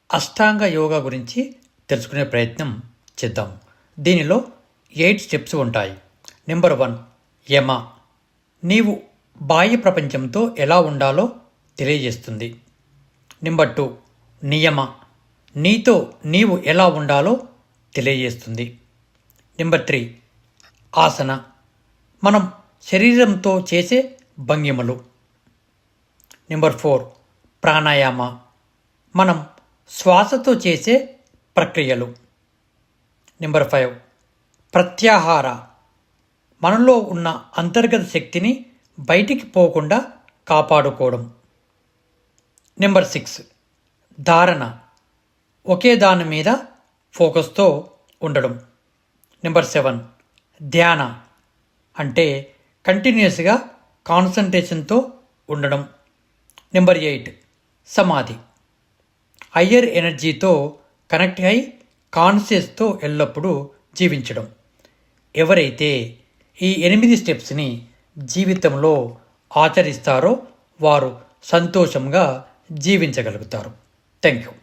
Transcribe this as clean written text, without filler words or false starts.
అష్టాంగ యోగా గురించి తెలుసుకునే ప్రయత్నం చేద్దాం. దీనిలో 8 స్టెప్స్ ఉంటాయి. నెంబర్ 1 యమ, నీవు బాహ్య ప్రపంచంతో ఎలా ఉండాలో తెలియజేస్తుంది. నెంబర్ 2 నియమ, నీతో నీవు ఎలా ఉండాలో తెలియజేస్తుంది. నెంబర్ 3 ఆసన, మనం శరీరంతో చేసే భంగిమలు. నెంబర్ 4 ప్రాణాయామ, మనం శ్వాసతో చేసే ప్రక్రియలు. నెంబర్ 5 ప్రత్యాహార, మనలో ఉన్న అంతర్గత శక్తిని బయటికి పోకుండా కాపాడుకోవడం. నెంబర్ 6 ధారణ, ఒకే దాని మీద ఫోకస్తో ఉండడం. నెంబర్ 7 ధ్యాన, అంటే కంటిన్యూస్గా కాన్సన్ట్రేషన్తో ఉండడం. నెంబర్ 8 సమాధి, హయ్యర్ ఎనర్జీతో కనెక్ట్ అయి కాన్షియస్తో ఎల్లప్పుడూ జీవించడం. ఎవరైతే ఈ 8 స్టెప్స్ని జీవితంలో ఆచరిస్తారో వారు సంతోషంగా జీవించగలుగుతారు. Thank you.